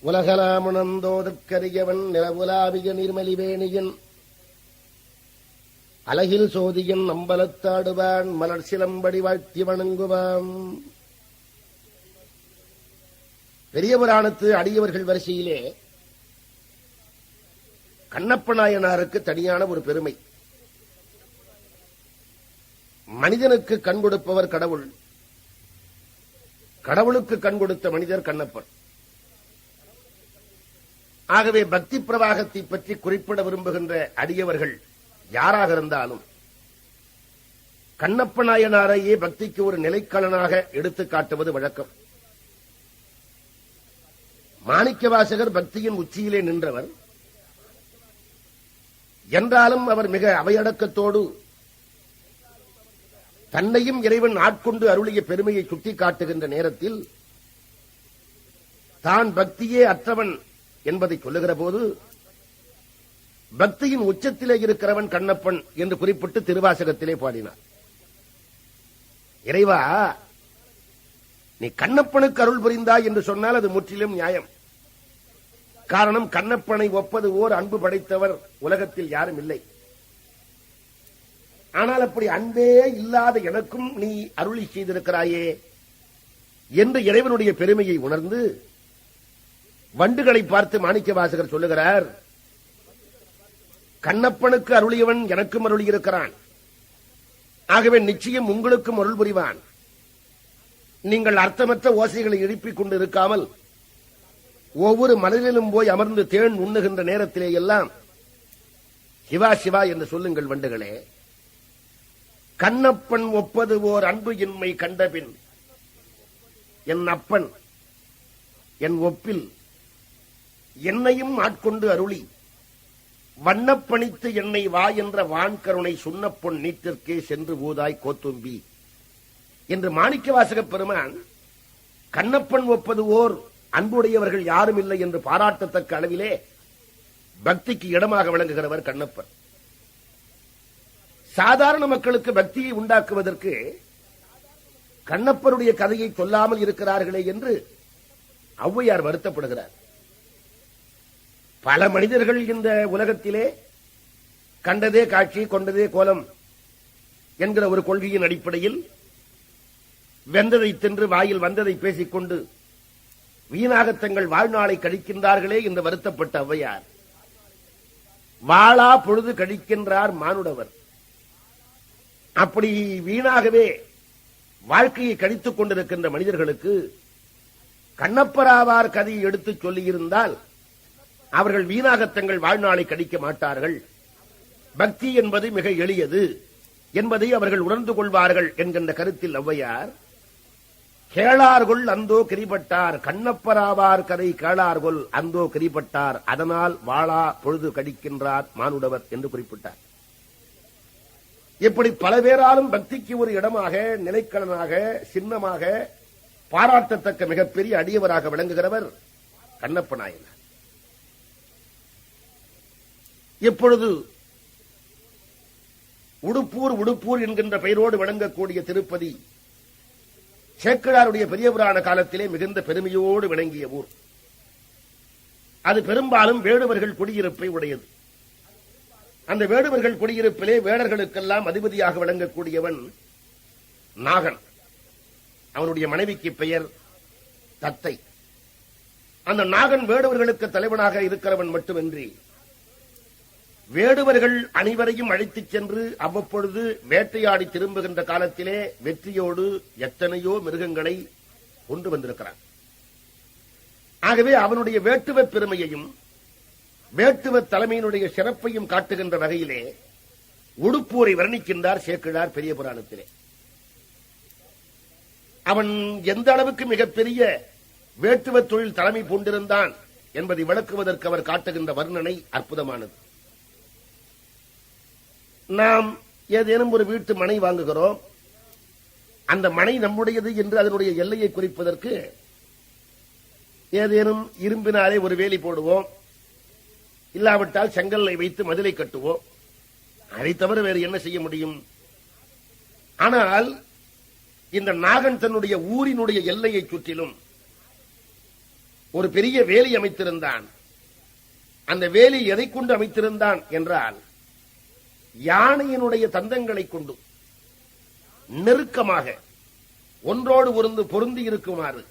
உலகலாமுணந்தோதற்கரியவன் நிலவுலாவிய நிர்மலிவேணியன் அலகில் சோதியன் அம்பலத்தாடுவான் மலர் சிலம்படி வாழ்த்தி வணங்குவான். பெரிய புராணத்து அடியவர்கள் வரிசையிலே கண்ணப்ப நாயனாருக்கு தனியான ஒரு பெருமை. மனிதனுக்கு கண் கொடுப்பவர் கடவுள், கடவுளுக்கு கண் கொடுத்த மனிதர் கண்ணப்பன். ஆகவே பக்தி பிரவாகத்தை பற்றி குறிப்பிட விரும்புகின்ற அடியவர்கள் யாராக இருந்தாலும் கண்ணப்ப நாயனாரையே பக்திக்கு ஒரு நிலைக்களனாக எடுத்துக் காட்டுவது வழக்கம். மாணிக்கவாசகர் பக்தியின் உச்சியிலே நின்றவர் என்றாலும் அவர் மிக அவையடக்கத்தோடு தன்னையும் இறைவன் ஆட்கொண்டு அருளிய பெருமையை சுட்டிக்காட்டுகின்ற நேரத்தில் தான் பக்தியே அற்றவன் என்பதை சொல்லுகிற போது பக்தியின் உச்சத்திலே இருக்கிறவன் கண்ணப்பன் என்று குறிப்பிட்டு திருவாசகத்திலே பாடினார். இறைவா, நீ கண்ணப்பனுக்கு அருள் புரிந்தாய் என்று சொன்னால் அது முற்றிலும் நியாயம். காரணம், கண்ணப்பனை ஒப்பது ஓர் அன்பு படைத்தவர் உலகத்தில் யாரும் இல்லை. ஆனால் அப்படி அன்பே இல்லாத எனக்கும் நீ அருளி செய்திருக்கிறாயே என்று இறைவனுடைய பெருமையை உணர்ந்து வண்டுகளை பார்த்து மாணிக்கவாசகர் சொல்லுகிறார், கண்ணப்பனுக்கு அருளியவன் எனக்கும் அருளியிருக்கிறான். ஆகவே நிச்சயம் உங்களுக்கும் அருள் புரிவான். நீங்கள் அர்த்தமற்ற ஓசைகளை எழுப்பிக் கொண்டு இருக்காமல் ஒவ்வொரு மலையிலும் போய் அமர்ந்து தேன் உண்ணுகின்ற நேரத்திலே எல்லாம் சிவா சிவா என்று சொல்லுங்கள் வண்டுகளே. கண்ணப்பன் ஒப்பது ஓர் அன்பு இன்மை கண்டபின் என் அப்பன் என் ஒப்பில் என்னையும் ஆட்கொண்டு அருளி வண்ணப்பணித்து என்னை வா என்ற வான்கருணை சுண்ணப்பொன் நீட்டிற்கே சென்று ஊதாய் கோத்தும்பி என்று மாணிக்கவாசக பெருமான் கண்ணப்பன் ஒப்பது ஓர் அன்புடையவர்கள் யாரும் இல்லை என்று பாராட்டத்தக்க அளவிலே பக்திக்கு இடமாக விளங்குகிறவர் கண்ணப்பன். சாதாரண மக்களுக்கு பக்தியை உண்டாக்குவதற்கு கண்ணப்பருடைய கதையை சொல்லாமல் இருக்கிறார்களே என்று ஔவையார் வருத்தப்படுகிறார். பல மனிதர்கள் இந்த உலகத்திலே கண்டதே காட்சி கொண்டதே கோலம் என்கிற ஒரு கொள்கையின் அடிப்படையில் வெந்ததை தின்று வாயில் வந்ததை பேசிக்கொண்டு வீணாக தங்கள் வாழ்நாளை கழிக்கின்றார்களே என்று வருத்தப்பட்ட ஔவையார், வாளா பொழுது கழிக்கின்றார் மானுடவர். அப்படி வீணாகவே வாழ்க்கையை கழித்துக் கொண்டிருக்கின்ற மனிதர்களுக்கு கண்ணப்பராவார் கதையை எடுத்துச் சொல்லியிருந்தால் அவர்கள் வீணாக தங்கள் வாழ்நாளை கழிக்க மாட்டார்கள். பக்தி என்பது மிக எளியது என்பதை அவர்கள் உணர்ந்து கொள்வார்கள் என்கின்ற கருத்தில் ஔவையார், கேளார்கொள் அந்தோ கிரிபட்டார் கண்ணப்பராவார் கதை கேளார்கொள் அந்தோ கிரிபட்டார் அதனால் வாளா பொழுது கடிக்கின்றார் மானுடவர் என்று குறிப்பிட்டார். இப்படி பல பேராலும் பக்திக்கு ஒரு இடமாக, நிலைக்களனாக, சின்னமாக, பாராட்டத்தக்க மிகப்பெரிய அடியவராக விளங்குகிறவர் கண்ணப்ப நாயனார். இப்பொழுது உடுப்பூர் என்கின்ற பெயரோடு விளங்கக்கூடிய திருப்பதி சேக்கிழாருடைய பெரிய புராண காலத்திலே மிகுந்த பெருமையோடு விளங்கிய ஊர். அது பெரும்பாலும் வேடுவர்கள் குடியிருப்பை உடையது. அந்த வேடுவர்கள் குடியிருப்பிலே வேடர்களுக்கெல்லாம் அதிபதியாக விளங்கக்கூடியவன் நாகன். அவனுடைய மனைவிக்கு பெயர் தத்தை. அந்த நாகன் வேடுவர்களுக்கு தலைவனாக இருக்கிறவன் மட்டுமின்றி வேடுவர்கள் அனைவரையும் அழைத்துச் சென்று அவ்வப்பொழுது வேட்டையாடி திரும்புகின்ற காலத்திலே வெற்றியோடு எத்தனையோ மிருகங்களை கொண்டு வந்திருக்கிறான். ஆகவே அவனுடைய வேட்டுவ பெருமையையும் வேட்டுவ தலைமையினுடைய சிறப்பையும் காட்டுகின்ற வகையிலே உடுப்பூரை வர்ணிக்கின்றார் சேக்கிழார் பெரிய புராணத்திலே. அவன் எந்த அளவுக்கு மிகப்பெரிய வேட்டுவ தொழில் தலைமை பூண்டிருந்தான் என்பதை விளக்குவதற்கு அவர் காட்டுகின்ற வர்ணனை அற்புதமானது. நாம் ஏதேனும் ஒரு வீட்டு மனை வாங்குகிறோம். அந்த மனை நம்முடையது என்று அதனுடைய எல்லையை குறிப்பதற்கு ஏதேனும் இரும்பினாலே ஒரு வேலி போடுவோம், இல்லாவிட்டால் செங்கல்லை வைத்து மதிலை கட்டுவோம். அதை தவிர வேறு என்ன செய்ய முடியும்? ஆனால் இந்த நாகன் தன்னுடைய ஊரினுடைய எல்லையை சுற்றிலும் ஒரு பெரிய வேலி அமைத்திருந்தான். அந்த வேலி எதை கொண்டு அமைத்திருந்தான் என்றால், யானையினுடைய தந்தங்களை கொண்டு நெருக்கமாக ஒன்றோடு ஒன்று பொருந்தி இருக்குமாறு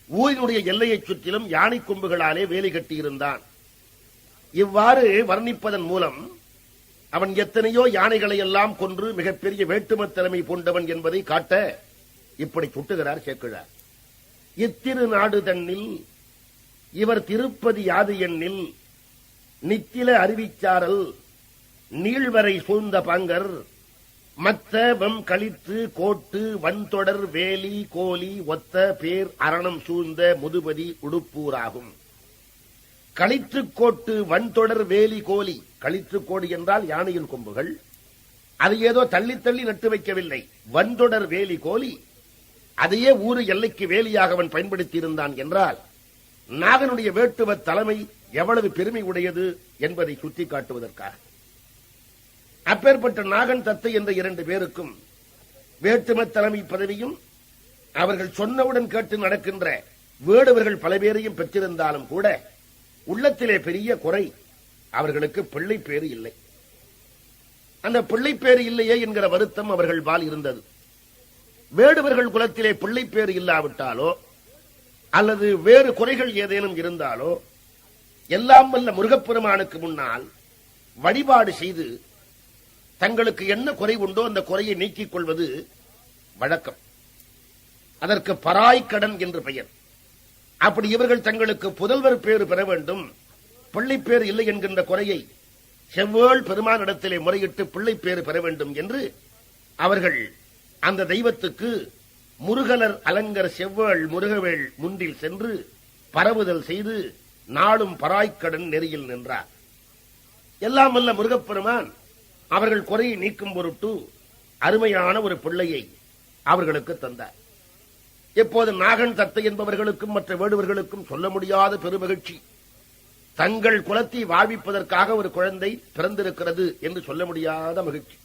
ஊரினுடைய எல்லையை சுற்றிலும் யானை கொம்புகளாலே வேலி கட்டியிருந்தான். இவ்வாறு வர்ணிப்பதன் மூலம் அவன் எத்தனையோ யானைகளை எல்லாம் கொன்று மிகப்பெரிய வேட்டுமத் திறமை பூண்டவன் என்பதை காட்ட இப்படி சுட்டுகிறார் சேக்கிழார். இத்திரு நாடு தன்னில் இவர் திருப்பதி யாது எண்ணில் நித்தில அறிவிச்சாரல் நீள்வரை சூழ்ந்த பாங்கர் மத்த வெம் கழித்து கோட்டு வன்தொடர் வேலி கோலி ஒத்த பேர் அரணம் சூழ்ந்த முதுபதி உடுப்பூராகும். களிற்றுக்கோட்டு வன்தொடர் வேலி கோலி, களிற்றுக்கோடு என்றால் யானையின் கொம்புகள், அது ஏதோ தள்ளி தள்ளி நட்டு வைக்கவில்லை. வன்தொடர் வேலி கோலி, அதையே ஊரு எல்லைக்கு வேலியாக அவன் பயன்படுத்தி இருந்தான் என்றால் நாகனுடைய வேட்டுவ தலைமை எவ்வளவு பெருமை உடையது என்பதை சுட்டிக்காட்டுவதற்காக. அப்பேற்பட்ட நாகன் தத்தை என்ற 2 பேருக்கும் வேட்டும தலைமை பதவியும் அவர்கள் சொன்னவுடன் கேட்டு நடக்கின்ற வேடுவர்கள் பல பேரையும் பெற்றிருந்தாலும் கூட உள்ளத்திலே பெரிய குறை, அவர்களுக்கு பிள்ளை பேறு இல்லை. அந்த பிள்ளை பேறு இல்லையே என்கிற வருத்தம் அவர்கள் பால் இருந்தது. வேடுவர்கள் குலத்திலே பிள்ளை பேறு இல்லாவிட்டாலோ அல்லது வேறு குறைகள் ஏதேனும் இருந்தாலோ எல்லாம் வல்ல முருகப்பெருமானுக்கு முன்னால் வழிபாடு செய்து தங்களுக்கு என்ன குறை உண்டோ அந்த குறையை நீக்கிக் கொள்வது வழக்கம். அதற்கு பராய்க்கடன் என்று பெயர். அப்படி இவர்கள் தங்களுக்கு புதல்வர் பேறு பெற வேண்டும், பிள்ளை பேறு இல்லை என்கின்ற குறையை செவ்வேள் பெருமானிடத்திலே முறையிட்டு பிள்ளை பேறு பெற வேண்டும் என்று அவர்கள் அந்த தெய்வத்துக்கு முருகலர் அலங்கர் செவ்வேள் முருகவேள் முன்றில் சென்று பரவுதல் செய்து நாளும் பராய்க்கடன் நெறியில் நின்றார். எல்லாம் வல்ல முருகப்பெருமான் அவர்கள் குறையை நீக்கும் பொருட்டு அருமையான ஒரு பிள்ளையை அவர்களுக்கு தந்தார். இப்போது நாகன் தத்தை என்பவர்களுக்கும் மற்ற வேடுவர்களுக்கும் சொல்ல முடியாத பெருமகிழ்ச்சி. தங்கள் குலத்தை வாழ்விப்பதற்காக ஒரு குழந்தை பிறந்திருக்கிறது என்று சொல்ல முடியாத மகிழ்ச்சி.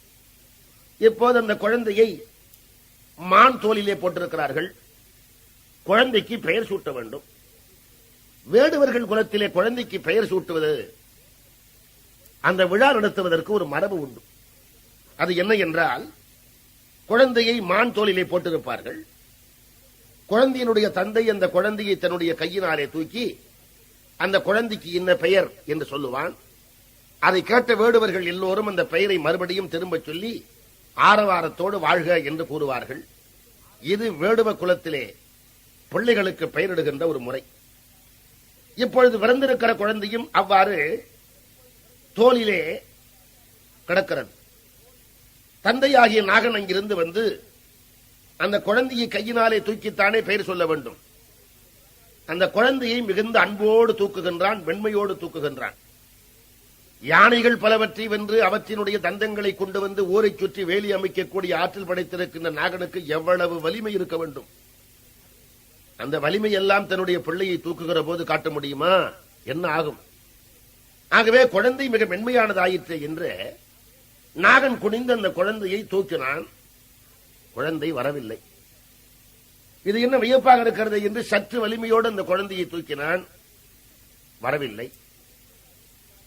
இப்போது அந்த குழந்தையை மான் தோலிலே போட்டிருக்கிறார்கள். குழந்தைக்கு பெயர் சூட்ட வேண்டும். வேடுவர்கள் குலத்திலே குழந்தைக்கு பெயர் சூட்டுவது, அந்த விழா நடத்துவதற்கு ஒரு மரபு உண்டு. அது என்ன என்றால், குழந்தையை மான் தோலிலே போட்டிருப்பார்கள். குழந்தையினுடைய தந்தை அந்த குழந்தையை தன்னுடைய கையினாலே தூக்கி அந்த குழந்தைக்கு இன்ன பெயர் என்று சொல்லுவான். அதை கேட்ட வேடுவர்கள் எல்லோரும் அந்த பெயரை மறுபடியும் திரும்ப சொல்லி ஆரவாரத்தோடு வாழ்க என்று கூறுவார்கள். இது வேடுவ குலத்திலே பிள்ளைகளுக்கு பெயரிடுகின்ற ஒரு முறை. இப்பொழுது பிறந்திருக்கிற குழந்தையும் அவ்வாறு தோலிலே கிடக்கிறது. தந்தையாகிய நாகன் அங்கிருந்து வந்து அந்த குழந்தையை கையினாலே தூக்கித்தானே பெயர் சொல்ல வேண்டும். அந்த குழந்தையை மிகுந்த அன்போடு தூக்குகின்றான், வெண்மையோடு தூக்குகின்றான். யானைகள் பலவற்றை வென்று அவற்றினுடைய தந்தங்களை கொண்டு வந்து ஊரை சுற்றி வேலி அமைக்கக்கூடிய ஆற்றல் படைத்திருக்கின்ற நாகனுக்கு எவ்வளவு வலிமை இருக்க வேண்டும். அந்த வலிமை எல்லாம் தன்னுடைய பிள்ளையை தூக்குகிற போது காட்ட முடியுமா? என்ன ஆகும்? ஆகவே குழந்தை மிக மென்மையானதாயிற்று என்று நாகன் குனிந்து அந்த குழந்தையை தூக்கினான். குழந்தை வரவில்லை. இது என்ன வியப்பாக இருக்கிறது என்று சற்று வலிமையோடு அந்த குழந்தையை தூக்கினான். வரவில்லை.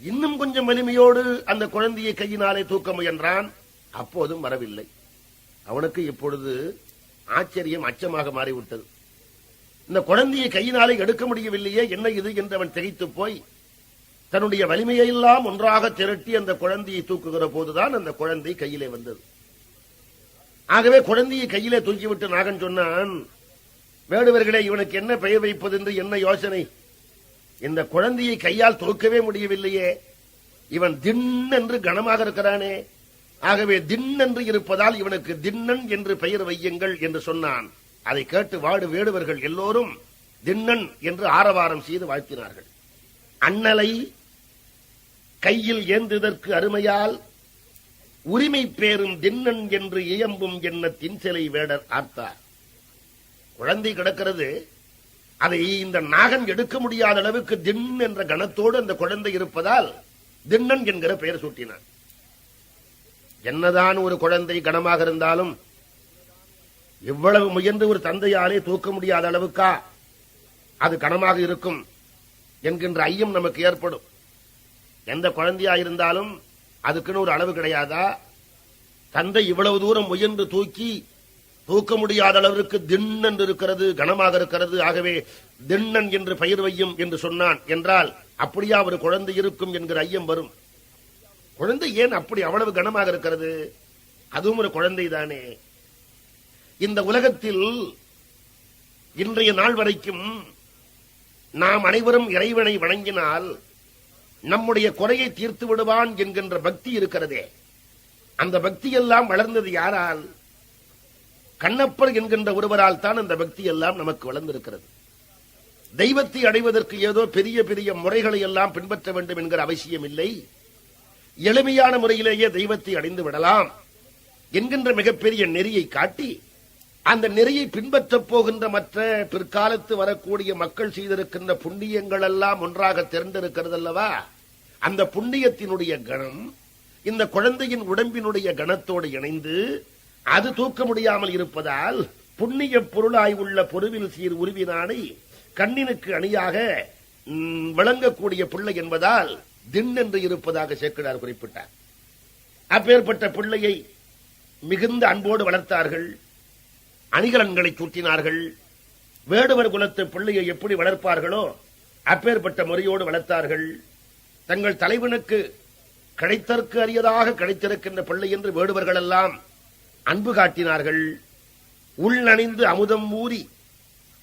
இன்னும் கொஞ்சம் வலிமையோடு அந்த குழந்தையை கையினாலே தூக்க முயன்றான். அப்போதும் வரவில்லை. அவனுக்கு இப்பொழுது ஆச்சரியம் அச்சமாக மாறிவிட்டது. இந்த குழந்தையை கையினாலே எடுக்க முடியவில்லையே, என்ன இது என்று அவன் திகைத்து போய் தன்னுடைய வலிமையெல்லாம் ஒன்றாக திரட்டி அந்த குழந்தையை தூக்குகிற போதுதான் அந்த குழந்தை கையிலே வந்தது. ஆகவே குழந்தையை கையிலே தூக்கிவிட்டு நாகன் சொன்னான், வேடுவர்களே, இவனுக்கு என்ன பெயர் வைப்பது என்று என்ன யோசனை? இந்த குழந்தையை கையால் தூக்கவே முடியவில்லையே, இவன் தின் என்று கனமாக இருக்கிறானே, ஆகவே தின் என்று இருப்பதால் இவனுக்கு தின்னன் என்று பெயர் வையுங்கள் என்று சொன்னான். அதை கேட்டு வாடு வேடுவர்கள் எல்லோரும் தின்னன் என்று ஆரவாரம் செய்து வாழ்த்தினார்கள். அண்ணலை கையில் ஏந்துதற்கு அருமையால் உரிமை பேரும் தின்னன் என்று இயம்பும் என்ன தின்சிலை வேடர் ஆர்த்தார். குழந்தை கிடக்கிறது, அதை இந்த நாகன் எடுக்க முடியாத அளவுக்கு தின் என்ற கணத்தோடு அந்த குழந்தை இருப்பதால் தின்னன் என்கிற பெயர் சூட்டினான். என்னதான் ஒரு குழந்தை கனமாக இருந்தாலும் இவ்வளவு முயன்று ஒரு தந்தையாலே தூக்க முடியாத அளவுக்கா? அது கனமாக இருக்கும் என்கின்ற ஐயம் நமக்கு ஏற்படும். எந்த குழந்தையா இருந்தாலும் அதுக்குன்னு ஒரு அளவு கிடையாதா? தந்தை இவ்வளவு தூரம் முயன்று தூக்க முடியாத அளவிற்கு திண்ணன் இருக்கிறது, கனமாக இருக்கிறது, ஆகவே திண்ணன் என்று பெயர் வையும் என்று சொன்னான் என்றால் அப்படியா ஒரு குழந்தை இருக்கும் என்கிற ஐயம் வரும். குழந்தை ஏன் அப்படி அவ்வளவு கனமாக இருக்கிறது? அதுவும் ஒரு குழந்தை தானே. இந்த உலகத்தில் இன்றைய நாள் வரைக்கும் நாம் அனைவரும் இறைவனை வணங்கினால் நம்முடைய குறையை தீர்த்து விடுவான் என்கின்ற பக்தி இருக்கிறதே, அந்த பக்தி எல்லாம் வளர்ந்தது யாரால்? கண்ணப்பர் என்கின்ற ஒருவரால் தான் அந்த பக்தி எல்லாம் நமக்கு வளர்ந்திருக்கிறது. தெய்வத்தை அடைவதற்கு ஏதோ பெரிய பெரிய முறைகளை எல்லாம் பின்பற்ற வேண்டும் என்கிற அவசியம் இல்லை. எளிமையான முறையிலேயே தெய்வத்தை அடைந்து விடலாம் என்கின்ற மிகப்பெரிய நெறியை காட்டி அந்த நெறியை பின்பற்றப் போகின்ற மற்ற பிற்காலத்து வரக்கூடிய மக்கள் செய்திருக்கின்ற புண்ணியங்கள் எல்லாம் ஒன்றாக திரண்டிருக்கிறது அல்லவா? அந்த புண்ணியத்தினுடைய கணம் இந்த குழந்தையின் உடம்பினுடைய கணத்தோடு இணைந்து அது தூக்க முடியாமல் இருப்பதால் புண்ணிய பொருளாய் உள்ள பொருவில் சீர் உருவினானை கண்ணினுக்கு அணியாக விளங்கக்கூடிய பிள்ளை என்பதால் திண்ணென்று இருப்பதாக சேக்கிழார் குறிப்பிட்டார். அப்பேற்பட்ட பிள்ளையை மிகுந்த அன்போடு வளர்த்தார்கள், அணிகலன்களை சூட்டினார்கள். வேடுவர் குலத்து பிள்ளையை எப்படி வளர்ப்பார்களோ அப்பேற்பட்ட முறையோடு வளர்த்தார்கள். தங்கள் தலைவனுக்கு கிடைத்தற்கு அரியதாக கிடைத்திருக்கின்ற பிள்ளை என்று வேடுவர்கள் எல்லாம் அன்பு காட்டினார்கள். உள்நணிந்து அமுதம் ஊறி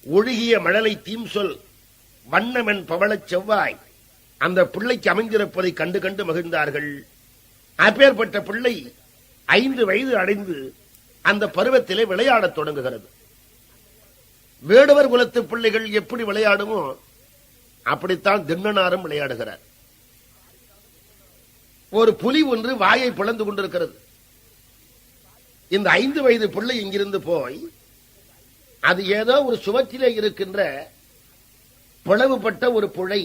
ஒழுகிய மழலை தீம் சொல் வண்ணமென் பவளச் செவ்வாய் அந்த பிள்ளைக்கு அமைந்திருப்பதை கண்டு கண்டு மகிழ்ந்தார்கள். அப்பேற்பட்ட பிள்ளை 5 வயது அடைந்து அந்த பருவத்திலே விளையாடத் தொடங்குகிறது. வேடுவர் குலத்து பிள்ளைகள் எப்படி விளையாடுமோ அப்படித்தான் திண்ணனாரும் விளையாடுகிறார். ஒரு புலி ஒன்று வாயை பிளந்து கொண்டிருக்கிறது. இந்த 5 வயது பிள்ளை இங்கிருந்து போய் அது ஏதோ ஒரு சுவற்றிலே இருக்கின்ற பிளவுபட்ட ஒரு புழை,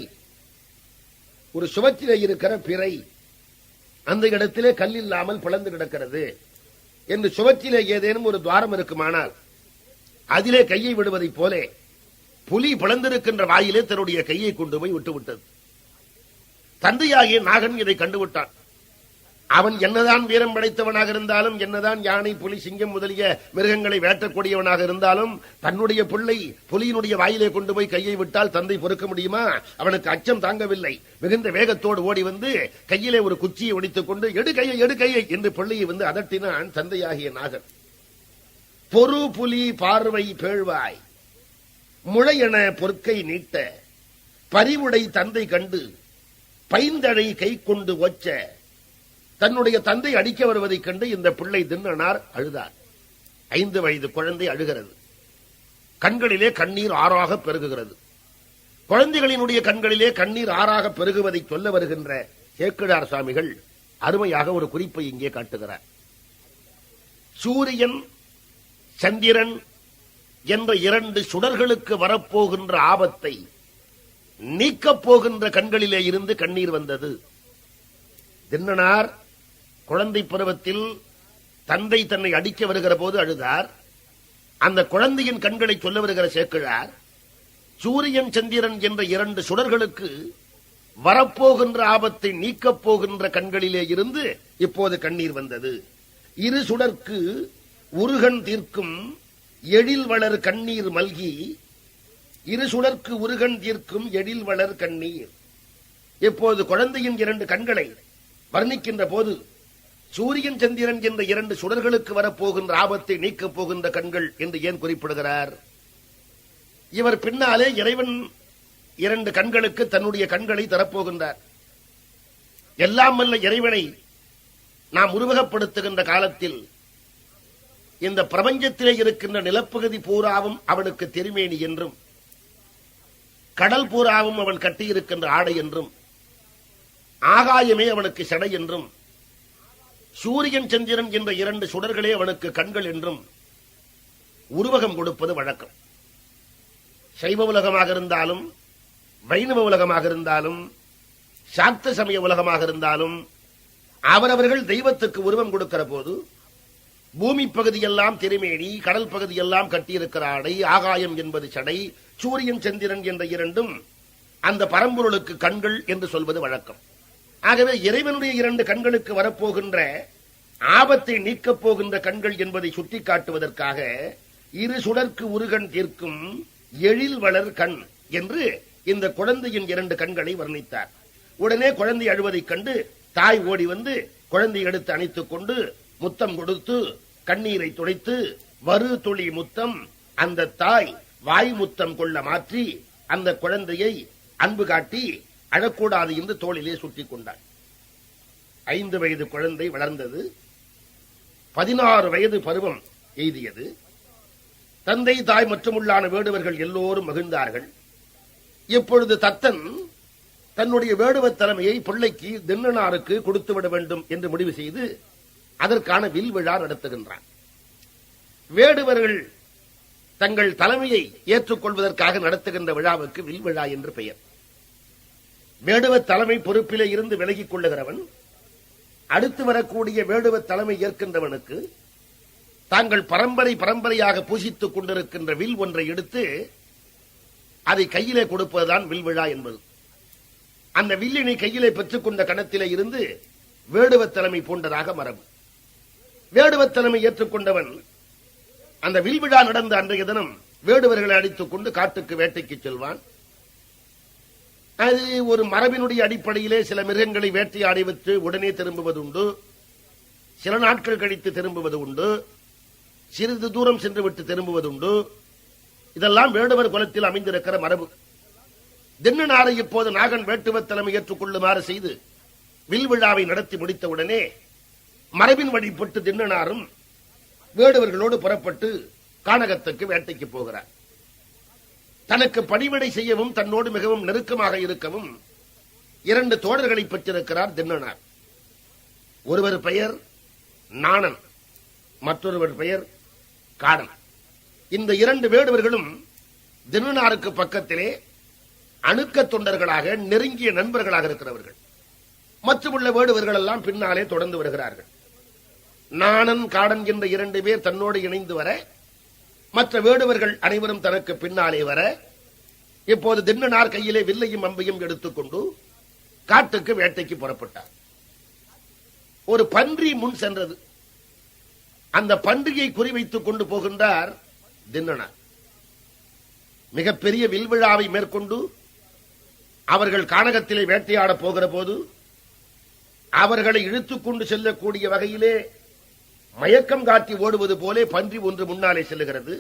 ஒரு சுவற்றிலே இருக்கிற பிறை, அந்த இடத்திலே கல் இல்லாமல் பிளந்து கிடக்கிறது என்று சுவற்றிலே ஏதேனும் ஒரு துவாரம் இருக்குமானால் அதிலே கையை விடுவதைப் போல புலி பிளந்திருக்கின்ற வாயிலே தன்னுடைய கையை கொண்டு போய் விட்டுவிட்டது. தந்தையாகிய நாகன் இதை கண்டுவிட்டான். அவன் என்னதான் வீரம் படைத்தவனாக இருந்தாலும், என்னதான் யானை புலி சிங்கம் முதலிய மிருகங்களை வேட்டக்கூடியவனாக இருந்தாலும், தன்னுடைய பிள்ளை புலியினுடைய வாயிலே கொண்டு போய் கையை விட்டால் தந்தை பொறுக்க முடியுமா? அவனுக்கு அச்சம் தாங்கவில்லை. மிகுந்த வேகத்தோடு ஓடி வந்து கையிலே ஒரு குச்சியை ஒடித்துக் கொண்டு எடு கையை என்று பிள்ளையை வந்து அதட்டினான் தந்தையாகிய நாகன். பொறு புலி பார்வை பேழ்வாய் முளையென பொற்கை நீட்ட பரிவுடை தந்தை கண்டு பைந்தழை கை கொண்டு ஒச்ச. தன்னுடைய தந்தை அடிக்க வருவதைக் கண்டு இந்த பிள்ளை திண்ணனார் அழுதார். 5 வயது குழந்தை அழுகிறது. கண்களிலே கண்ணீர் ஆறாக பெருகுகிறது. குழந்தைகளினுடைய கண்களிலே கண்ணீர் ஆறாக பெருகுவதை சொல்ல வருகின்ற சேக்கிழார் சுவாமிகள் அருமையாக ஒரு குறிப்பை இங்கே காட்டுகிறார். சூரியன் சந்திரன் என்ற 2 சுடர்களுக்கு வரப்போகின்ற ஆபத்தை நீக்கப் போகின்ற கண்களிலே இருந்து கண்ணீர் வந்தது. திண்ணனார் குழந்தை பருவத்தில் தந்தை தன்னை அடிக்க வருகிற போது அழுதார். அந்த குழந்தையின் கண்களை சொல்ல வருகிற சேக்கிழார் சூரியன் சந்திரன் என்ற 2 சுடர்களுக்கு வரப்போகின்ற ஆபத்தை நீக்கப் போகின்ற கண்களிலே இருந்து இப்போது கண்ணீர் வந்தது. 2 சுடர்க்கு உருகன் தீர்க்கும் எழில் வளர் கண்ணீர் மல்கி, 2 சுடர்க்கு உருகன் தீர்க்கும் எழில் வளர் கண்ணீர். இப்போது குழந்தையின் 2 கண்களை வர்ணிக்கின்ற போது சூரியன் சந்திரன் என்ற 2 சுடர்களுக்கு வரப்போகின்ற ஆபத்தை நீக்கப் போகின்ற கண்கள் என்று ஏன் குறிப்பிடுகிறார்? இவர் பின்னாலே இறைவன் 2 கண்களுக்கு தன்னுடைய கண்களை தரப்போகின்றார். எல்லாம் வல்ல இறைவனை நாம் உருவகப்படுத்துகின்ற காலத்தில் இந்த பிரபஞ்சத்திலே இருக்கின்ற நிலப்பகுதி பூராவும் அவனுக்கு திருமேனி என்றும், கடல் பூராவும் அவன் கட்டியிருக்கின்ற ஆடை என்றும், ஆகாயமே அவனுக்கு சடை என்றும், சூரியன் சந்திரன் என்ற 2 சுடர்களே அவனுக்கு கண்கள் என்றும் உருவகம் கொடுப்பது வழக்கம். சைவ உலகமாக இருந்தாலும், வைணவ உலகமாக இருந்தாலும், சாக்த சமய உலகமாக இருந்தாலும், அவரவர்கள் தெய்வத்துக்கு உருவம் கொடுக்கிற போது பூமி பகுதியெல்லாம் திருமேனி, கடல் பகுதியெல்லாம் கட்டியிருக்கிற ஆடை, ஆகாயம் என்பது சடை, சூரியன் சந்திரன் என்ற இரண்டும் அந்த பரம்பொருளுக்கு கண்கள் என்று சொல்வது வழக்கம். ஆகவே இறைவனுடைய இரண்டு கண்களுக்கு வரப்போகின்ற ஆபத்தை நீக்கப் போகின்ற கண்கள் என்பதை சுட்டிக்காட்டுவதற்காக இரு சுடர்க்கு உருகன் தீர்க்கும் எழில் வளர் கண் என்று இந்த குழந்தையின் இரண்டு கண்களை வர்ணித்தார். உடனே குழந்தை அழுவதைக் கண்டு தாய் ஓடி வந்து குழந்தை எடுத்து அணைத்துக் கொண்டு முத்தம் கொடுத்து கண்ணீரை துடைத்து வரு துளி முத்தம் அந்த தாய் வாய் முத்தம் கொள்ள மாற்றி அந்த குழந்தையை அன்பு காட்டி அழக்கூடாது என்று தோளிலே சுட்டிக் கொண்டார். 5 வயது குழந்தை வளர்ந்தது. 16 வயது பருவம் எய்தியது. தந்தை தாய் மற்றுமுள்ளான வேடுவர்கள் எல்லோரும் மகிழ்ந்தார்கள். இப்பொழுது தத்தன் தன்னுடைய வேடுவத் தலைமையை பிள்ளைக்கு திண்ணனாருக்கு கொடுத்துவிட வேண்டும் என்று முடிவு செய்து அதற்கான வில் விழா நடத்துகின்றான். வேடுவர்கள் தங்கள் தலைமையை ஏற்றுக்கொள்வதற்காக நடத்துகின்ற விழாவுக்கு வில் விழா என்று பெயர். வேடுவத் தலைமை பொறுப்பிலே இருந்து விலகிக் கொள்ளுகிறவன் அடுத்து வரக்கூடிய வேடுவத் தலைமை ஏற்கின்றவனுக்கு தாங்கள் பரம்பரையாக பூசித்துக் கொண்டிருக்கின்ற வில் ஒன்றை எடுத்து அதை கையிலே கொடுப்பதுதான் வில் விழா என்பது. அந்த வில்லினை கையிலே பெற்றுக் கொண்ட கணத்திலே இருந்து வேடுவத் தலைமை போன்றதாக மரபு. வேடுவத் தலைமை ஏற்றுக்கொண்டவன் அந்த வில் விழா நடந்த அன்றைய தினம் வேடுவர்களை அடித்துக் கொண்டு காட்டுக்கு வேட்டைக்கு செல்வான். அது ஒரு மரபினுடைய அடிப்படையிலே சில மிருகங்களை வேட்டையாடி வைத்து உடனே திரும்புவது உண்டு, சில நாட்கள் கழித்து திரும்புவது உண்டு, சிறிது தூரம் சென்று விட்டு திரும்புவது உண்டு. இதெல்லாம் வேடுவர் குலத்தில் அமைந்திருக்கிற மரபு. திண்ணனாரை இப்போது நாகன் வேட்டுவத் தலைமை ஏற்றுக் கொள்ளுமாறு செய்து வில் விழாவை நடத்தி முடித்தவுடனே மரபின் வழிபட்டு திண்ணனாரும் வேடுவர்களோடு புறப்பட்டு கானகத்துக்கு வேட்டைக்கு போகிறார். தனக்கு பணிவிடை செய்யவும் தன்னோடு மிகவும் நெருக்கமாக இருக்கவும் 2 தோழர்களை பெற்றிருக்கிறார் திண்ணனார். ஒருவர் பெயர் நாணன், மற்றொருவர் பெயர் காடன். இந்த 2 வேடுவர்களும் திண்ணனாருக்கு பக்கத்திலே அணுக்க தொண்டர்களாக நெருங்கிய நண்பர்களாக இருக்கிறவர்கள். மற்றுமுள்ள வேடுவர்கள் எல்லாம் பின்னாலே தொடர்ந்து வருகிறார்கள். நாணன் காடன் என்ற 2 பேர் தன்னோடு இணைந்து வர, மற்ற வேடுவர்கள் அனைவரும் தனக்கு பின்னாலே வர, இப்போது திண்ணனார் கையிலே வில்லையும் அம்பையும் எடுத்துக்கொண்டு காட்டுக்கு வேட்டைக்கு புறப்பட்டார். ஒரு பன்றி முன் சென்றது. அந்த பன்றியை குறிவைத்துக் கொண்டு போகின்றார் திண்ணனார். மிகப்பெரிய வில்விழாவை மேற்கொண்டு அவர்கள் கானகத்திலே வேட்டையாட போகிற போது அவர்களை இழுத்துக் கொண்டு செல்லக்கூடிய வகையிலே மயக்கம் காட்டி ஓடுவது போலே பன்றி ஒன்று முன்னாலே செல்லுகிறது.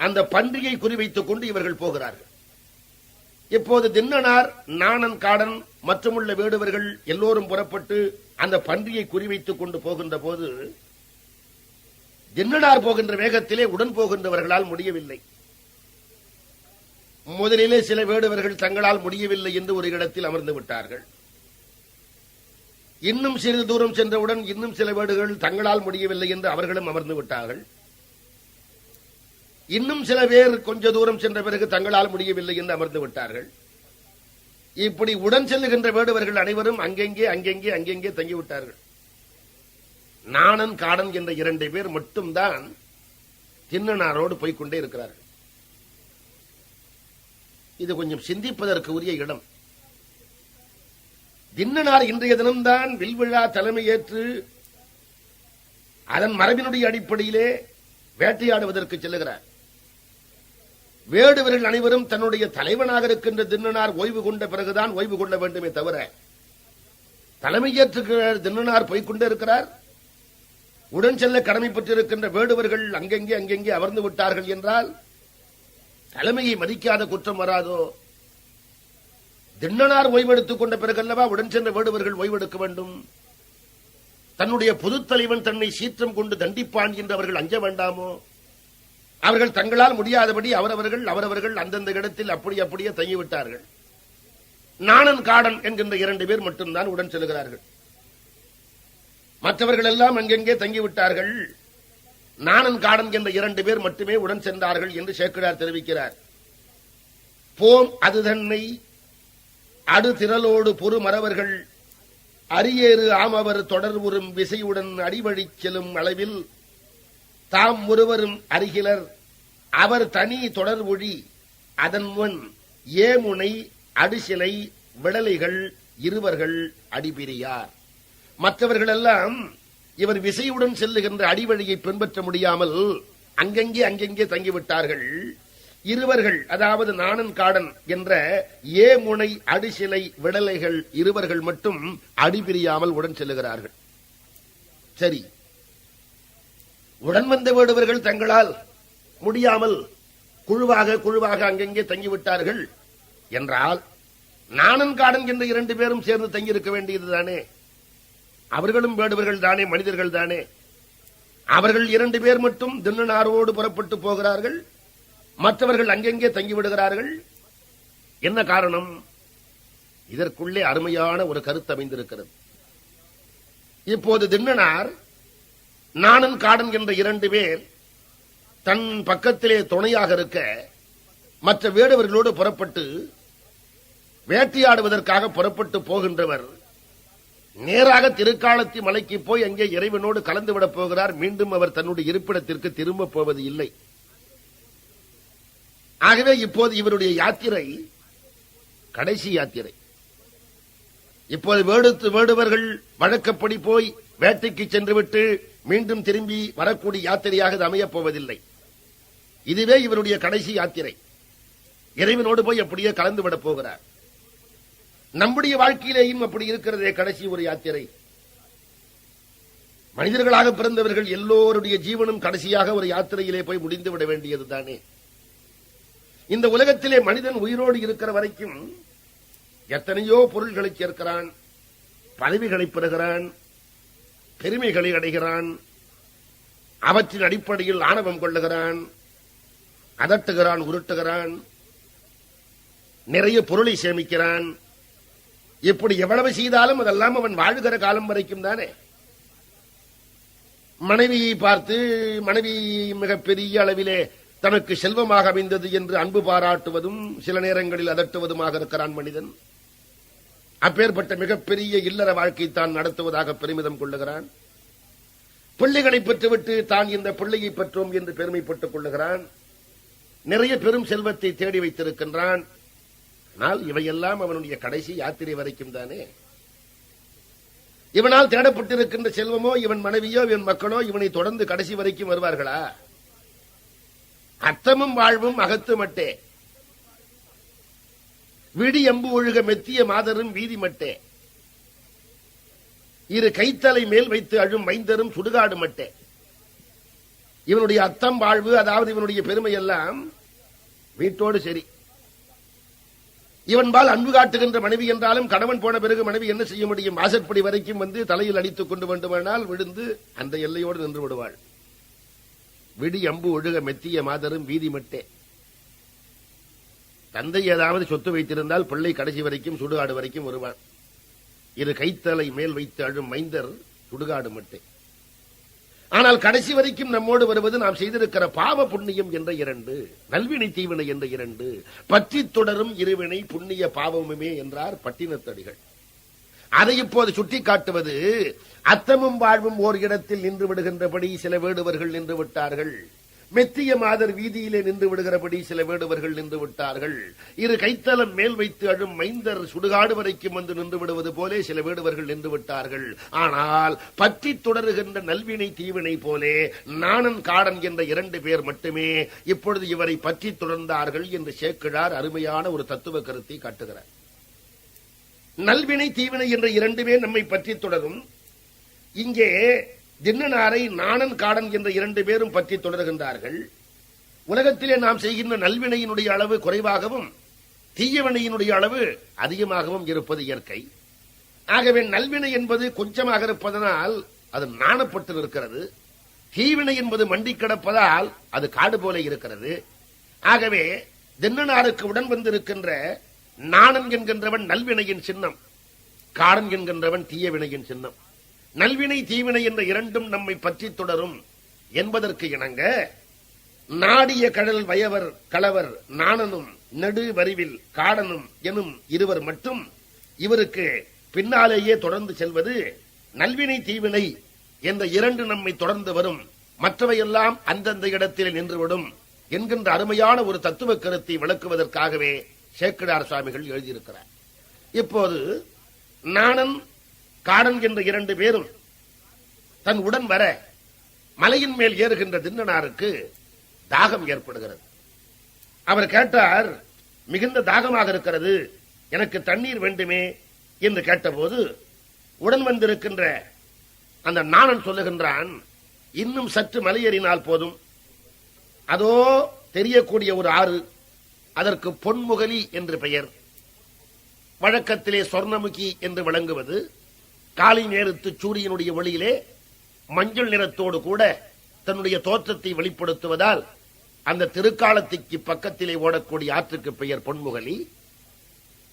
அந்த பன்றியை குறிவைத்துக் கொண்டு இவர்கள் போகிறார்கள். இப்போது திண்ணனார், நாணன், காடன் மற்றுமுள்ள வேடுவர்கள் எல்லோரும் புறப்பட்டு அந்த பன்றியை குறிவைத்துக் கொண்டு போகின்ற போது திண்ணனார் போகின்ற வேகத்திலே உடன் போகின்றவர்களால் முடியவில்லை. முதலிலே சில வேடுவர்கள் தங்களால் முடியவில்லை என்று ஒரு இடத்தில் அமர்ந்து விட்டார்கள். இன்னும் சிறிது தூரம் சென்றவுடன் இன்னும் சில வேடுகள் தங்களால் முடியவில்லை என்று அவர்களும் அமர்ந்து விட்டார்கள். இன்னும் சில பேர் கொஞ்ச தூரம் சென்ற பிறகு தங்களால் முடியவில்லை என்று அமர்ந்து விட்டார்கள். இப்படி உடன் செல்லுகின்ற வேடுவர்கள் அனைவரும் அங்கெங்கே தங்கிவிட்டார்கள். நாணன், காடன் என்ற 2 பேர் மட்டும்தான் திண்ணனாரோடு போய்கொண்டே இருக்கிறார்கள். இது கொஞ்சம் சிந்திப்பதற்கு உரிய இடம். திண்ணனார் இன்றைய தினம்தான் வில்விழா தலைமையேற்று அதன் மரபினுடைய அடிப்படையிலே வேட்டையாடுவதற்கு செல்லுகிறார். வேடுவர்கள் அனைவரும் தன்னுடைய தலைவனாக இருக்கின்ற திண்ணனார் ஓய்வு கொண்ட பிறகுதான் ஓய்வு கொள்ள வேண்டுமே தவிர தலைமையேற்று திண்ணனார் போய்கொண்டே இருக்கிறார். உடன் செல்ல கடமை பெற்றிருக்கின்ற வேடுவர்கள் அங்கெங்கே அமர்ந்து விட்டார்கள் என்றால் தலைமையை மதிக்காத குற்றம் வராதோ? திண்ணனார் ஓய்வெடுத்துக் கொண்ட பிறகல்லவா உடன் சென்ற வேடுவர்கள் ஓய்வெடுக்க வேண்டும். தன்னுடைய பொதுத் தலைவன் தன்னை சீற்றம் கொண்டு தண்டிப்பான் என்று அவர்கள் அஞ்ச வேண்டாமோ? அவர்கள் தங்களால் முடியாதபடி அவரவர்கள் அந்தந்த இடத்தில் அப்படியே தங்கிவிட்டார்கள். நாணன், காடன் என்கின்ற 2 பேர் மட்டும்தான் உடன் செல்கிறார்கள். மற்றவர்கள் எல்லாம் அங்கெங்கே தங்கிவிட்டார்கள். நாணன், காடன் என்ற 2 பேர் மட்டுமே உடன் சென்றார்கள் என்று சேக்கிழார் தெரிவிக்கிறார். போம் அது தன்னை அடு திரளோடு பொறு மறவர்கள் அரியேறு ஆமவர் தொடர்வுறும் விசையுடன் அடிவழி செல்லும் அளவில் தாம் ஒருவரும் அருகிலர் அவர் தனி தொடர்வொழி அதன் முன் ஏமுனை அடிசிலை விடலைகள் இருவர்கள் அடிபிரியார். மற்றவர்கள் எல்லாம் இவர் விசையுடன் செல்லுகின்ற அடிவழியை பின்பற்ற முடியாமல் அங்கங்கே தங்கிவிட்டார்கள். இருவர்கள், அதாவது நாணன் காடன் என்ற ஏமுனை அடிசிலை விடலைகள் இருவர்கள் மட்டும் அடிபிரியாமல் உடன் செல்லுகிறார்கள். சரி, உடன் வந்த வேடுவர்கள் தங்களால் முடியாமல் குழுவாக அங்கங்கே தங்கிவிட்டார்கள் என்றால் நாணன் காடன் என்ற 2 பேரும் சேர்ந்து தங்கியிருக்க வேண்டியதுதானே. அவர்களும் வேடுவர்கள் தானே, மனிதர்கள் தானே. அவர்கள் 2 பேர் மட்டும் திண்ணனாரோடு புறப்பட்டு போகிறார்கள், மற்றவர்கள் அங்கங்கே தங்கிவிடுகிறார்கள். என்ன காரணம்? இதற்குள்ளே அருமையான ஒரு கருத்து அமைந்திருக்கிறது. இப்போது திண்ணனார் நாணன் காடன் என்ற 2 பேர் தன் பக்கத்திலே துணையாக இருக்க மற்ற வேடுவர்களோடு புறப்பட்டு வேட்டையாடுவதற்காக புறப்பட்டு போகின்றவர் நேராக திருக்காலத்தி மலைக்கு போய் அங்கே இறைவனோடு கலந்துவிடப் போகிறார். மீண்டும் அவர் தன்னுடைய இருப்பிடத்திற்கு திரும்ப போவது இல்லை. ஆகவே இப்போது இவருடைய யாத்திரை கடைசி யாத்திரை. இப்போது வேடுவர்கள் வழக்கப்படி போய் வேட்டைக்கு சென்றுவிட்டு மீண்டும் திரும்பி வரக்கூடிய யாத்திரையாக இது அமையப் போவதில்லை. இதுவே இவருடைய கடைசி யாத்திரை. இறைவனோடு போய் அப்படியே கலந்துவிடப் போகிறார். நம்முடைய வாழ்க்கையிலேயும் அப்படி இருக்கிறதே கடைசி ஒரு யாத்திரை. மனிதர்களாக பிறந்தவர்கள் எல்லோருடைய ஜீவனும் கடைசியாக ஒரு யாத்திரையிலே போய் முடிந்துவிட வேண்டியது தானே. இந்த உலகத்திலே மனிதன் உயிரோடு இருக்கிற வரைக்கும் எத்தனையோ பொருள்களை சேர்க்கிறான், பதவிகளை பெறுகிறான், பெருமைகளை அடைகிறான், அவற்றின் அடிப்படையில் ஆணவம் கொள்ளுகிறான், அதட்டுகிறான், உருட்டுகிறான், நிறைய பொருளை சேமிக்கிறான். இப்படி எவ்வளவு செய்தாலும் அதெல்லாம் அவன் வாழுகிற காலம் வரைக்கும் தானே. மனைவியை பார்த்து மனைவி மிகப்பெரிய அளவிலே தனக்கு செல்வமாக அமைந்தது என்று அன்பு பாராட்டுவதும் சில நேரங்களில் அதட்டுவதுமாக இருக்கிறான் மனிதன். அப்பேற்பட்ட மிகப்பெரிய இல்லற வாழ்க்கை தான் நடத்துவதாக பெருமிதம் கொள்ளுகிறான். பிள்ளைகளை பெற்றுவிட்டு தான் இந்த பிள்ளையை பெற்றோம் என்று பெருமைப்பட்டுக் கொள்ளுகிறான். நிறைய பெரும் செல்வத்தை தேடி வைத்திருக்கின்றான். ஆனால் இவையெல்லாம் அவனுடைய கடைசி யாத்திரை வரைக்கும் தானே. இவனால் தேடப்பட்டிருக்கின்ற செல்வமோ இவன் மனைவியோ இவன் மக்களோ இவனை தொடர்ந்து கடைசி வரைக்கும் வருவார்களா? அத்தமும் வாழ்வும் அகத்து மட்டே, விடி அம்பு ஒழுக மெத்திய மாதரும் வீதி மட்டே, இரு கைத்தலை மேல் வைத்து அழும் மைந்தரும் சுடுகாடு மட்டே. இவனுடைய அத்தம் வாழ்வு, அதாவது இவனுடைய பெருமை எல்லாம் வீட்டோடு சரி. இவன்பால் அன்பு காட்டுகின்ற மனைவி என்றாலும் கணவன் போன பிறகு மனைவி என்ன செய்ய முடியும்? வாசற்படி வரைக்கும் வந்து தலையில் அடித்துக் கொண்டு வேண்டுமானால் விழுந்து அந்த எல்லையோடு நின்று விடுவாள். விடி அம்பு ஒழுக மெத்திய மாதரும் வீதி மட்டே. தந்தை ஏதாவது சொத்து வைத்திருந்தால் பிள்ளை கடைசி வரைக்கும் சுடுகாடு வரைக்கும் வருவான். இரு கைத்தலை மேல் வைத்து அழும் மைந்தர் சுடுகாடு மட்டே. ஆனால் கடைசி வரைக்கும் நம்மோடு வருவது நாம் செய்திருக்கிற பாவ புண்ணியம் என்ற 2, நல்வினை தீவினை என்ற 2, பற்றி தொடரும் இருவினை புண்ணிய பாவமுமே என்றார் பட்டினத்தடிகள். அதை இப்போது சுட்டிக்காட்டுவது அத்தமும் வாழ்வும் ஓர் இடத்தில் நின்று விடுகின்றபடி சில வேடுவர்கள் நின்று விட்டார்கள். மெத்திய மாதர் வீதியிலே நின்று விடுகிறபடி சில வேடுவர்கள் நின்று விட்டார்கள். இரு கைத்தலம் மேல் வைத்து அழும் மைந்தர் சுடுகாடு வரைக்கும் வந்து நின்று விடுவது போலே சில வேடுவர்கள் நின்று விட்டார்கள். ஆனால் பற்றி தொடருகின்ற நல்வினை தீவினை போலே நாணன் காடன் என்ற 2 பேர் மட்டுமே இப்பொழுது இவரை பற்றி தொடர்ந்தார்கள் என்று சேக்கிழார் அருமையான ஒரு தத்துவ கருத்தை காட்டுகிறார். நல்வினை தீவினை என்ற 2 பேர் நம்மை பற்றி தொடரும். இங்கே திண்ணனாரை நாணன் காடன் என்ற 2 பேரும் பற்றி தொடர்கின்றார்கள். உலகத்திலே நாம் செய்கின்ற நல்வினையினுடைய அளவு குறைவாகவும் தீயவினையினுடைய அளவு அதிகமாகவும் இருப்பது இயற்கை. ஆகவே நல்வினை என்பது கொஞ்சமாக இருப்பதனால் அது நாணப்பட்டு இருக்கிறது. தீவினை என்பது மண்டி கிடப்பதால் அது காடு போல இருக்கிறது. ஆகவே திண்ணனாருக்கு உடன் வந்திருக்கின்ற நாணன் என்கின்றவன் நல்வினையின் சின்னம், காடன் என்கின்றவன் தீய வினையின் சின்னம். நல்வினை தீவினை என்ற 2ம் நம்மை பற்றி தொடரும் என்பதற்கு இணங்க நாடிய கடல் வயவர் களவர் நாணனும் நெடு வரிவில் காடனும் எனும் இருவர் மட்டும் இவருக்கு பின்னாலேயே தொடர்ந்து செல்வது நல்வினை தீவினை என்ற 2 நம்மை தொடர்ந்து வரும், மற்றவையெல்லாம் அந்தந்த இடத்தில் நின்றுவிடும் என்கின்ற அருமையான ஒரு தத்துவ கருத்தை விளக்குவதற்காகவே சேக்கிழார் சுவாமிகள் எழுதியிருக்கிறார். இப்போது நாணன் காடன் என்ற இரண்டு பேரும் தன் உடன் வர மலையின் மேல் ஏறுகின்ற திண்ணனாருக்கு தாகம் ஏற்படுகிறது. அவர் கேட்டார், மிகுந்த தாகமாக இருக்கிறது, எனக்கு தண்ணீர் வேண்டுமே என்று கேட்டபோது உடன் வந்திருக்கின்ற அந்த நாணன் சொல்லுகின்றான், இன்னும் சற்று மலையேறினால் போதும், அதோ தெரியக்கூடிய ஒரு ஆறு, அதற்கு பொன்முகலி என்று பெயர், வழக்கத்திலே சொர்ணமுகி என்று விளங்குவது, காலை நேரத்து சூரியனுடைய ஒளியிலே மஞ்சள் நிறத்தோடு கூட தன்னுடைய தோற்றத்தை வெளிப்படுத்துவதால் அந்த திருக்காலத்திற்கு பக்கத்திலே ஓடக்கூடிய ஆற்றுக்கு பெயர் பொன்முகலி.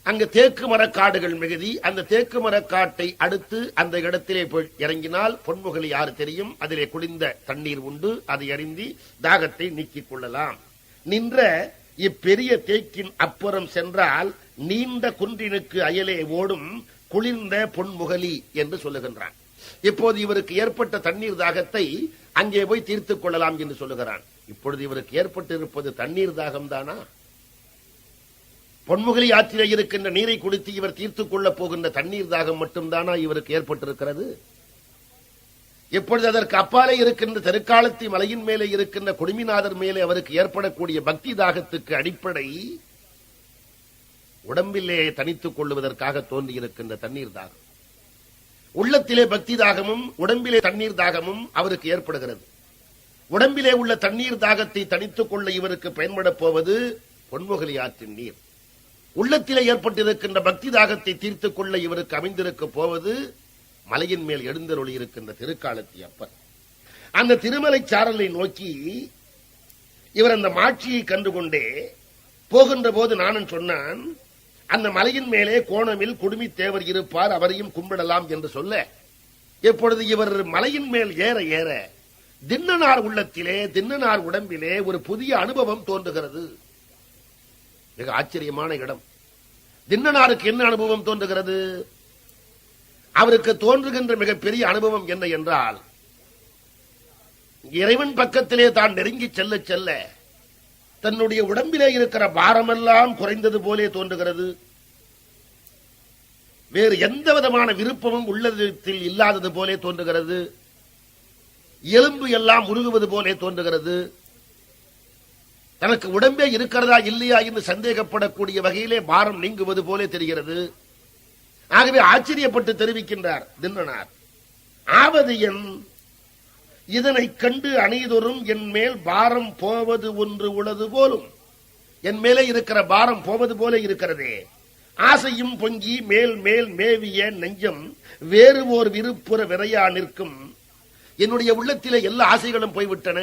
அங்கு தேக்கு மரக்காடுகள் மிகுதி. அந்த தேக்கு மரக்காட்டை அடுத்து அந்த இடத்திலே போய் இறங்கினால் பொன்முகலி ஆறு தெரியும். அதிலே குளிர்ந்த தண்ணீர் உண்டு. அதை அறிந்தி தாகத்தை நீக்கிக் கொள்ளலாம். நின்ற இப்பெரிய தேக்கின் அப்புறம் சென்றால் நீண்ட குன்றினுக்கு அயலே ஓடும் குளிர்ந்த பொன்முகலி என்று சொல்லுகின்றான். இப்போது இவருக்கு ஏற்பட்ட தண்ணீர் தாகத்தை அங்கே போய் தீர்த்துக் கொள்ளலாம் என்று சொல்லுகிறான். இப்பொழுது இவருக்கு ஏற்பட்டு இருப்பது தண்ணீர் தாகம் தானா? பொன்முகலி ஆற்றிலே இருக்கின்ற நீரை குடித்து இவர் தீர்த்துக் கொள்ளப் போகின்ற தண்ணீர் தாகம் மட்டும்தானா இவருக்கு ஏற்பட்டிருக்கிறது? இப்பொழுது அதற்கு அப்பாலே இருக்கின்ற தெருக்காலத்தி மலையின் மேலே இருக்கின்ற குடுமிநாதர் மேலே அவருக்கு ஏற்படக்கூடிய பக்தி தாகத்துக்கு அடிப்படை உடம்பிலே தனித்துக் கொள்ளுவதற்காக தோன்றியிருக்கின்ற தண்ணீர் தாகம். உள்ளத்திலே பக்தி தாகமும் உடம்பிலே தண்ணீர் தாகமும் அவருக்கு ஏற்படுகிறது. உடம்பிலே உள்ள தண்ணீர் தாகத்தை தனித்துக் கொள்ள இவருக்கு பயன்படப் போவது பொன்முகலி ஆற்றின் நீர். உள்ளத்திலே ஏற்பட்டிருக்கின்ற பக்தி தாகத்தை தீர்த்துக் கொள்ள இவருக்கு அமைந்திருக்க போவது மலையின் மேல் எழுந்தருளி இருக்கின்ற திருக்காலத்தி அப்பர். அந்த திருமலை சாரலை நோக்கி இவர் அந்த மாட்சியை கண்டுகொண்டே போகின்ற போது நானும் சொன்னான், அந்த மலையின் மேலே கோணமில் குடுமி தேவர் இருப்பார், அவரையும் கும்பிடலாம் என்று சொல்ல, இப்பொழுது இவர் மலையின் மேல் ஏற ஏற திண்ணனார் உள்ளத்திலே திண்ணனார் உடம்பிலே ஒரு புதிய அனுபவம் தோன்றுகிறது. மிக ஆச்சரியமான இடம். திண்ணனாருக்கு என்ன அனுபவம் தோன்றுகிறது? அவருக்கு தோன்றுகின்ற மிகப்பெரிய அனுபவம் என்ன என்றால், இறைவன் பக்கத்திலே தான் நெருங்கி செல்ல செல்ல தன்னுடைய உடம்பிலே இருக்கிற பாரமெல்லாம் குறைந்தது போலே தோன்றுகிறது. வேறு எந்த விதமான விருப்பமும் உள்ளத்தில் இல்லாதது போலே தோன்றுகிறது. எலும்பு எல்லாம் உருகுவது போலே தோன்றுகிறது. தனக்கு உடம்பே இருக்கிறதா இல்லையா என்று சந்தேகப்படக்கூடிய வகையிலே பாரம் நீங்குவது போலே தெரிகிறது. ஆகவே ஆச்சரியப்பட்டு தெரிவிக்கின்றார் திண்ணனார், ஆவது என் இதனை கண்டு அனைதொரும் என் மேல் பாரம் போவது ஒன்று உளது போலும். என் மேலே இருக்கிற பாரம் போவது போல இருக்கிறதே. ஆசையும் பொங்கி மேல் மேல் மேவிய நெஞ்சம் வேறு ஓர் விருப்புற விரையா நிற்கும். என்னுடைய உள்ளத்திலே எல்லா ஆசைகளும் போய்விட்டன.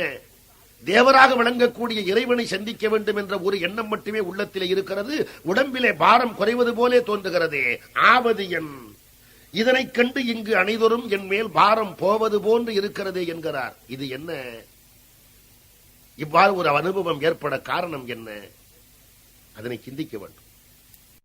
தேவராக விளங்கக்கூடிய இறைவனை சந்திக்க வேண்டும் என்ற ஒரு எண்ணம் மட்டுமே உள்ளத்திலே இருக்கிறது. உடம்பிலே பாரம் குறைவது போலே தோன்றுகிறதே. ஆவது என் இதனை கண்டு இங்கு அனைதொரும் என் மேல் பாரம் போவது போன்று இருக்கிறதே என்கிறார். இது என்ன? இவ்வாறு ஒரு அனுபவம் ஏற்பட காரணம் என்ன? அதனை சிந்திக்க வேண்டும்.